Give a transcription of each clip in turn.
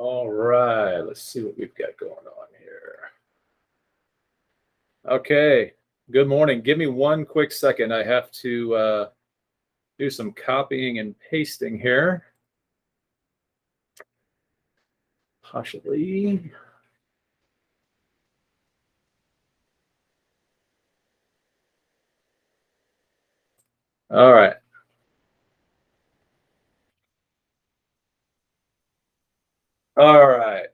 All right, let's see what we've got going on here. Okay, good morning. Give me one quick second. I have to do some copying and pasting here. Possibly. All right. All right.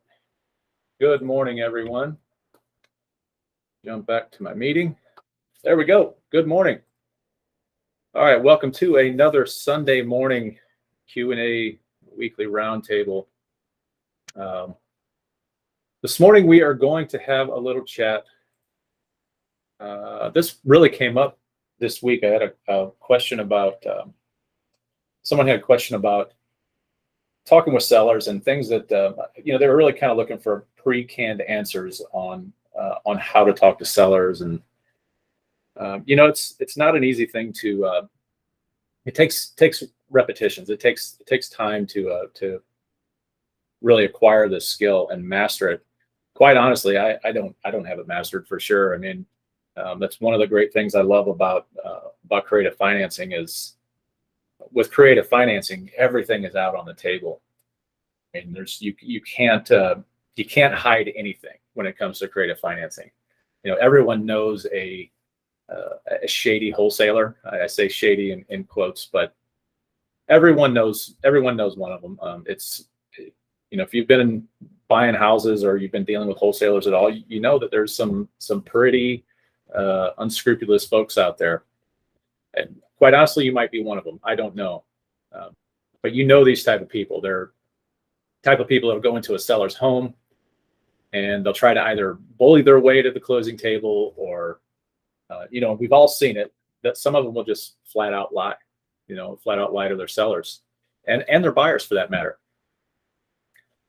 Good morning, everyone. Jump back to my meeting. There we go. Good morning. All right, welcome to another Sunday morning Q&A weekly roundtable. This morning we are going to have a little chat. This really came up this week. I had a question about, someone had a question about talking with sellers and things that, they were really kind of looking for pre-canned answers on how to talk to sellers. And, it's not an easy thing to, it takes repetitions. It takes time to really acquire this skill and master it. Quite honestly, I don't have it mastered for sure. I mean, that's one of the great things I love about creative financing is with creative financing, everything is out on the table. And you can't hide anything when it comes to creative financing. Everyone knows a shady wholesaler. I say shady in quotes, but everyone knows one of them. If you've been buying houses or you've been dealing with wholesalers at all, you know that there's some pretty unscrupulous folks out there. And quite honestly, you might be one of them. I don't know. But these type of people. They're type of people that'll go into a seller's home and they'll try to either bully their way to the closing table or, we've all seen it, that some of them will just flat out lie to their sellers and their buyers for that matter.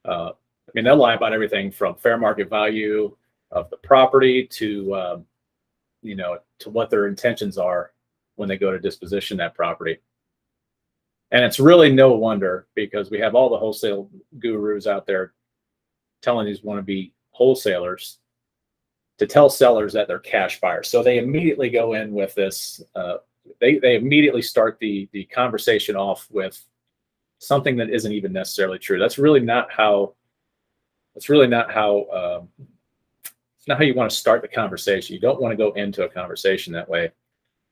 They'll lie about everything from fair market value of the property to, to what their intentions are when they go to disposition that property. And it's really no wonder because we have all the wholesale gurus out there telling these wannabe wholesalers to tell sellers that they're cash buyers. So they immediately go in with this, they immediately start the conversation off with something that isn't even necessarily true. It's not how you want to start the conversation. You don't want to go into a conversation that way.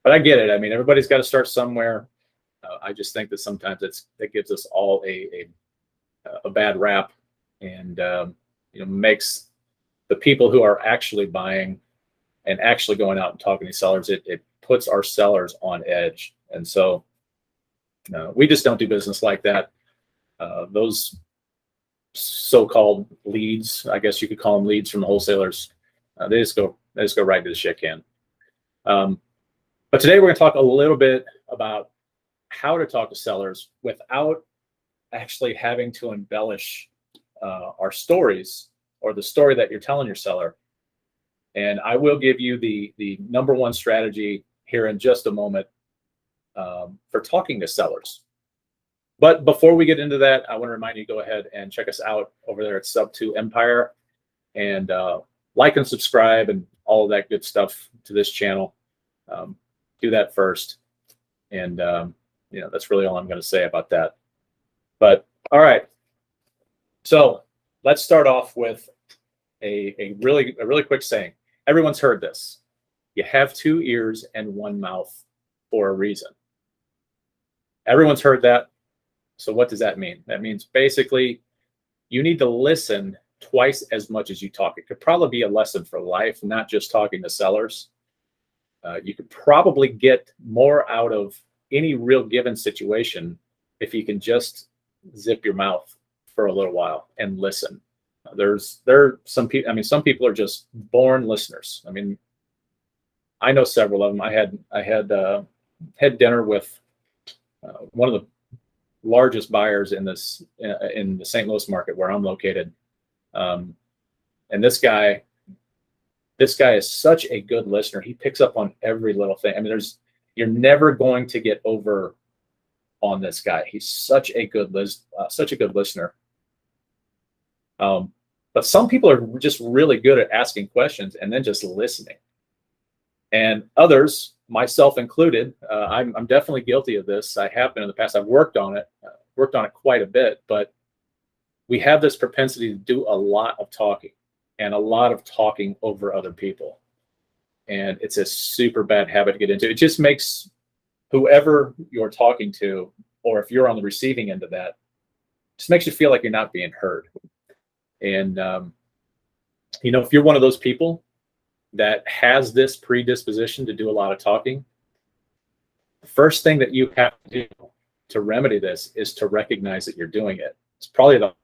But I get it. I mean, everybody's got to start somewhere. I just think that sometimes it gives us all a bad rap and makes the people who are actually buying and actually going out and talking to sellers, it puts our sellers on edge. And so we just don't do business like that. Those so-called leads, I guess you could call them leads from the wholesalers, they just go right to the shit can. But today we're going to talk a little bit about how to talk to sellers without actually having to embellish our stories or the story that you're telling your seller. And I will give you the number one strategy here in just a moment for talking to sellers. But before we get into that, I want to remind you, go ahead and check us out over there at Sub2 Empire and like and subscribe and all of that good stuff to this channel. Do that first. And, that's really all I'm going to say about that. But all right. So let's start off with a really quick saying. Everyone's heard this. You have two ears and one mouth for a reason. Everyone's heard that. So what does that mean? That means basically you need to listen twice as much as you talk. It could probably be a lesson for life, not just talking to sellers. You could probably get more out of any real given situation if you can just zip your mouth for a little while and listen. There are some people, some people are just born listeners. I know several of them. I had dinner with one of the largest buyers in the St. Louis market where I'm located. And this guy is such a good listener. He picks up on every little thing. You're never going to get over on this guy. He's such a good listener. But some people are just really good at asking questions and then just listening. And others, myself included, I'm definitely guilty of this. I have been in the past. I've worked on it quite a bit, but we have this propensity to do a lot of talking and a lot of talking over other people. And it's a super bad habit to get into. It just makes whoever you're talking to, or if you're on the receiving end of that, just makes you feel like you're not being heard. And, if you're one of those people that has this predisposition to do a lot of talking, the first thing that you have to do to remedy this is to recognize that you're doing it. It's probably the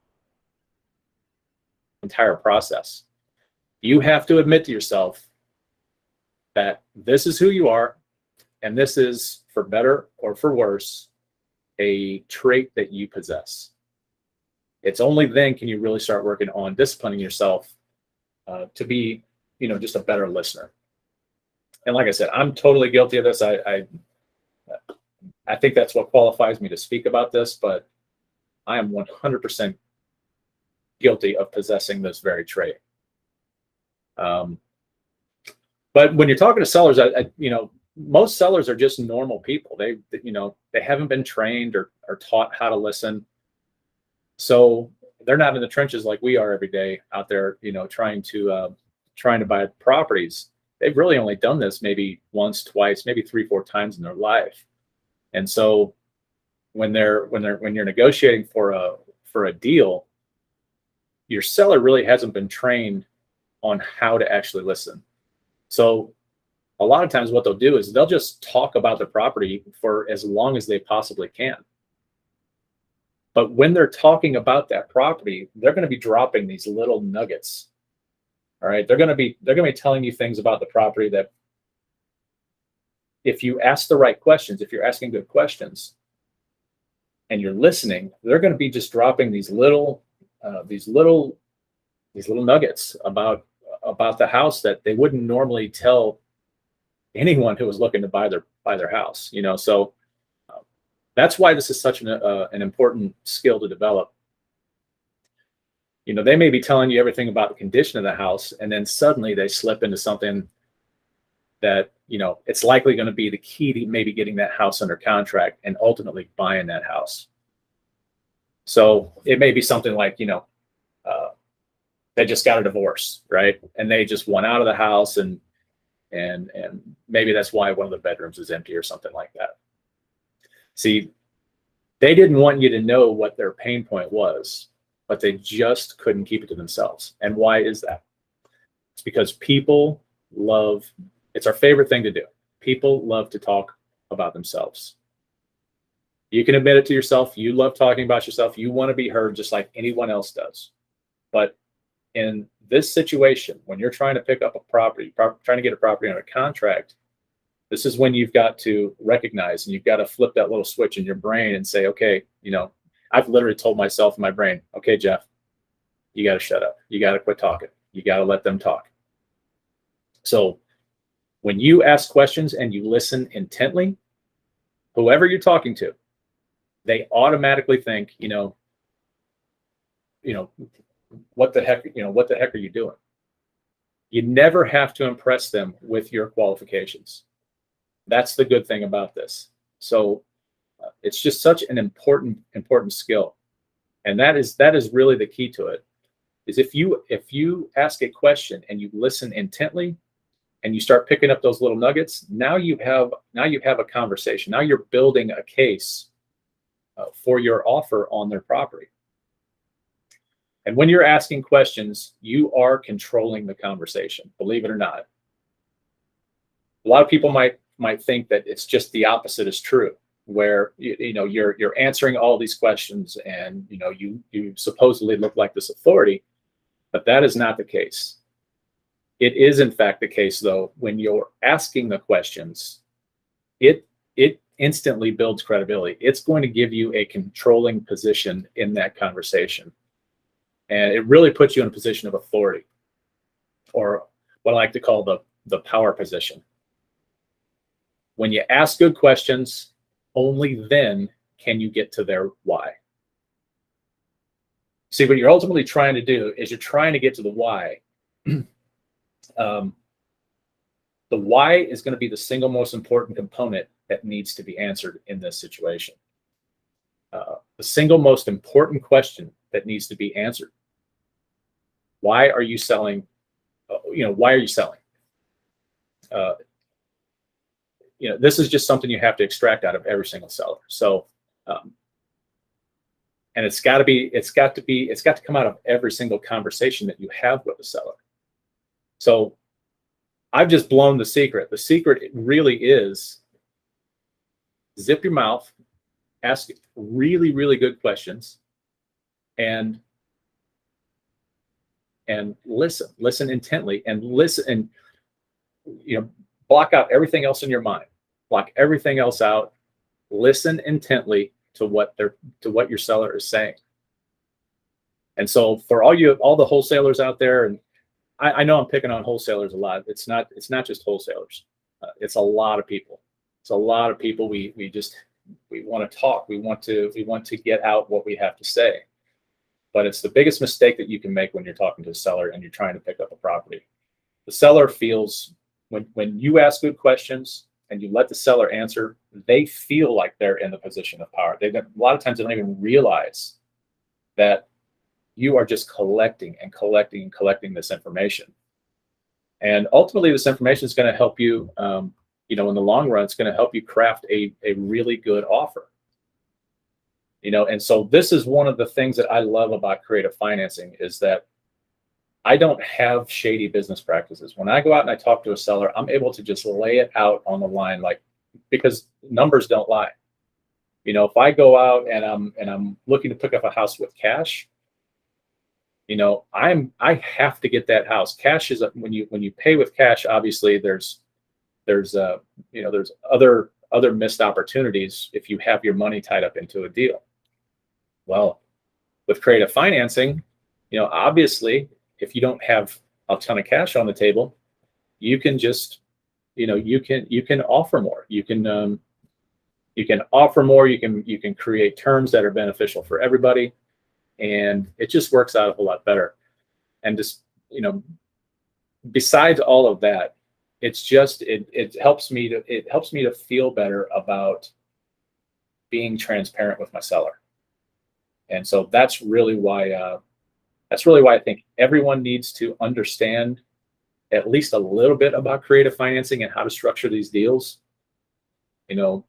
entire process. You have to admit to yourself that this is who you are, and this is, for better or for worse, a trait that you possess. It's only then can you really start working on disciplining yourself to be, just a better listener. And like I said, I'm totally guilty of this. I think that's what qualifies me to speak about this, but I am 100% guilty of possessing this very trait. But when you're talking to sellers, most sellers are just normal people. They haven't been trained or taught how to listen. So they're not in the trenches like we are every day out there, trying to buy properties. They've really only done this maybe once, twice, maybe 3-4 times in their life. And so when you're negotiating for a deal, your seller really hasn't been trained on how to actually listen. So a lot of times what they'll do is they'll just talk about the property for as long as they possibly can. But when they're talking about that property, they're going to be dropping these little nuggets. All right. They're going to be telling you things about the property that if you ask the right questions, if you're asking good questions and you're listening, they're going to be just dropping these little nuggets about the house that they wouldn't normally tell anyone who was looking to buy their house. So that's why this is such an important skill to develop. They may be telling you everything about the condition of the house, and then suddenly they slip into something that, it's likely going to be the key to maybe getting that house under contract and ultimately buying that house. So it may be something like, they just got a divorce, right? And they just went out of the house and maybe that's why one of the bedrooms is empty or something like that. See, they didn't want you to know what their pain point was, but they just couldn't keep it to themselves. And why is that? It's because it's our favorite thing to do. People love to talk about themselves. You can admit it to yourself. You love talking about yourself. You want to be heard just like anyone else does. But in this situation, when you're trying to pick up a property, trying to get a property under contract, this is when you've got to recognize and you've got to flip that little switch in your brain and say, okay, I've literally told myself in my brain, okay, Jeff, you got to shut up. You got to quit talking. You got to let them talk. So when you ask questions and you listen intently, whoever you're talking to, they automatically think, what the heck are you doing? You never have to impress them with your qualifications. That's the good thing about this. So it's just such an important skill. And that is really the key to it, is if you ask a question and you listen intently and you start picking up those little nuggets, now you have a conversation. Now you're building a case for your offer on their property. And when you're asking questions, you are controlling the conversation, believe it or not. A lot of people might think that it's just the opposite is true, where you're answering all these questions and you supposedly look like this authority, but that is not the case. It is in fact the case though, when you're asking the questions, it instantly builds credibility. It's going to give you a controlling position in that conversation. And it really puts you in a position of authority, or what I like to call the power position. When you ask good questions, only then can you get to their why. See, what you're ultimately trying to do is you're trying to get to the why. The why is going to be the single most important component that needs to be answered in this situation. The single most important question that needs to be answered. Why are you selling? Why are you selling? This is just something you have to extract out of every single seller. So, and it's got to come out of every single conversation that you have with the seller. So I've just blown the secret. The secret really is zip your mouth, ask really, really good questions, and listen intently, and listen, and block out everything else in your mind. Block everything else out. Listen intently to what your seller is saying. And so for all the wholesalers out there, and I know I'm picking on wholesalers a lot. It's not just wholesalers. It's a lot of people. It's a lot of people. We want to talk. We want to get out what we have to say. But it's the biggest mistake that you can make when you're talking to a seller and you're trying to pick up a property. The seller feels, when you ask good questions and you let the seller answer, they feel like they're in the position of power. A lot of times they don't even realize that you are just collecting this information. And ultimately, this information is going to help you, in the long run, it's going to help you craft a really good offer. And so this is one of the things that I love about creative financing, is that I don't have shady business practices. When I go out and I talk to a seller, I'm able to just lay it out on the line, because numbers don't lie. If I go out and I'm looking to pick up a house with cash, I have to get that house. Cash is when you pay with cash, obviously there's other missed opportunities if you have your money tied up into a deal. Well, with creative financing, obviously, if you don't have a ton of cash on the table, you can just, you can offer more. You can offer more. You can create terms that are beneficial for everybody, and it just works out a whole lot better. And just, besides all of that, it's just it helps me to feel better about being transparent with my seller. And so that's really why I think everyone needs to understand at least a little bit about creative financing and how to structure these deals. You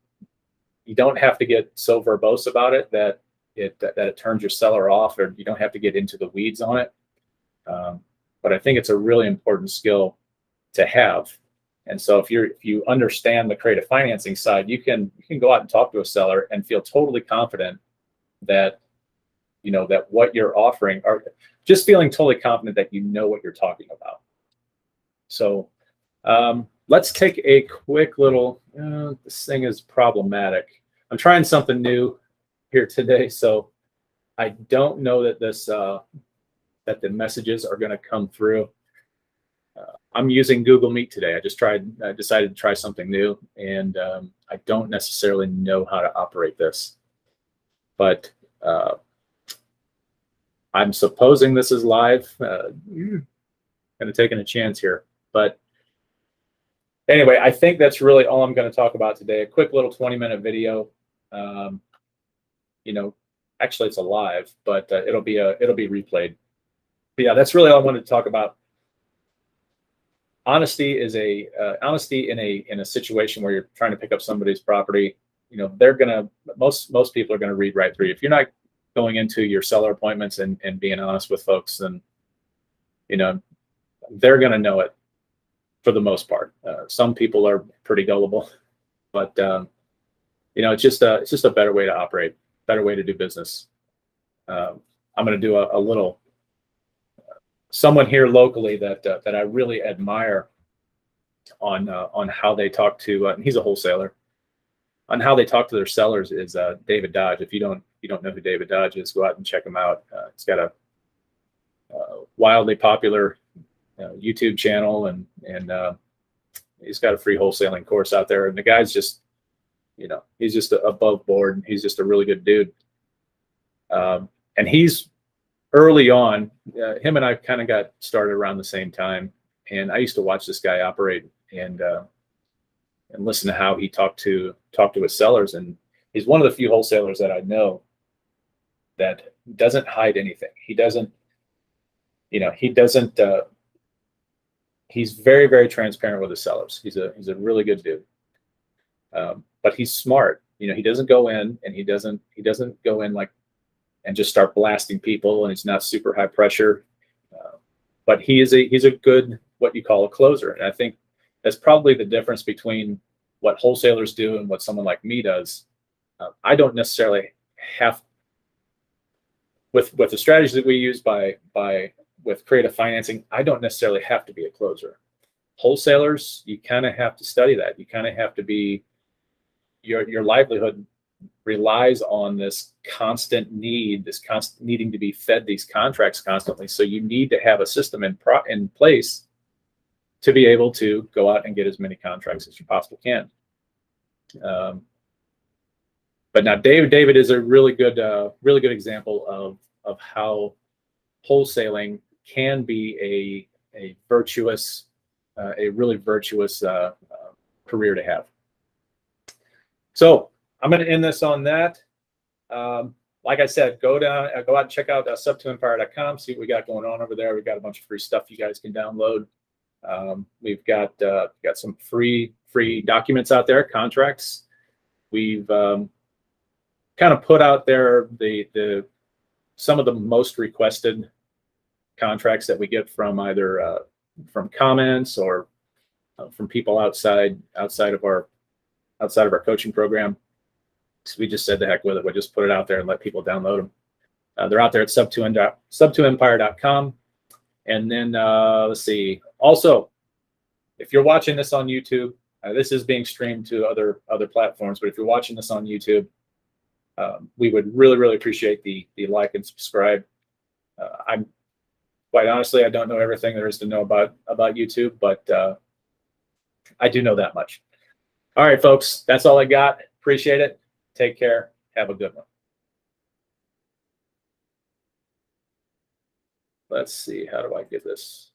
don't have to get so verbose about it that it turns your seller off, or you don't have to get into the weeds on it. But I think it's a really important skill to have. And so if you understand the creative financing side, you can go out and talk to a seller and feel totally confident that that what you're offering, or just feeling totally confident that you know what you're talking about. So let's take a quick little, this thing is problematic. I'm trying something new here today, so I don't know that that the messages are going to come through. I'm using Google Meet today. I decided to try something new, and I don't necessarily know how to operate this, but I'm supposing this is live. Kind of taking a chance here, but anyway, I think that's really all I'm going to talk about today. A quick little 20-minute video. Actually, it's a live, but it'll be replayed. But yeah, that's really all I wanted to talk about. Honesty is honesty in a situation where you're trying to pick up somebody's property. Most people are gonna read right through you. If you're not going into your seller appointments and being honest with folks, then they're gonna know it for the most part. Some people are pretty gullible, but it's just a better way to operate, better way to do business. I'm gonna do a little. Someone here locally that I really admire on how they talk to, and he's a wholesaler, on how they talk to their sellers is David Dodge. If you don't know who David Dodge is, go out and check him out. He's got a wildly popular YouTube channel, and he's got a free wholesaling course out there. And the guy's just, he's just above board. He's just a really good dude. And he's early on, him and I kind of got started around the same time, and I used to watch this guy operate and listen to how he talked to his sellers. And he's one of the few wholesalers that I know that doesn't hide anything. He doesn't, he's very, very transparent with his sellers. He's a really good dude. But he's smart. He doesn't go in and he doesn't go in like and just start blasting people, and it's not super high pressure. But he's a good, what you call a closer. And I think that's probably the difference between what wholesalers do and what someone like me does. I don't necessarily have, with the strategies that we use with creative financing, I don't necessarily have to be a closer. Wholesalers, you kind of have to study that. You kind of have to be, your livelihood relies on this constant need, this constant needing to be fed these contracts constantly. So you need to have a system in place to be able to go out and get as many contracts as you possibly can. But now David is a really good example of how wholesaling can be a virtuous, a really virtuous career to have. So I'm going to end this on that. Like I said, go out and check out sub2empire.com, see what we got going on over there. We've got a bunch of free stuff you guys can download. We've got some free documents out there, contracts. We've kind of put out there some of the most requested contracts that we get from either from comments or from people outside of our coaching program. So we just said the heck with it. We'll just put it out there and let people download them. They're out there at sub2empire.com. And then let's see. Also, if you're watching this on YouTube, this is being streamed to other platforms. But if you're watching this on YouTube, we would really, really appreciate the like and subscribe. I'm quite honestly, I don't know everything there is to know about YouTube, but I do know that much. All right, folks, that's all I got. Appreciate it. Take care. Have a good one. Let's see. How do I get this?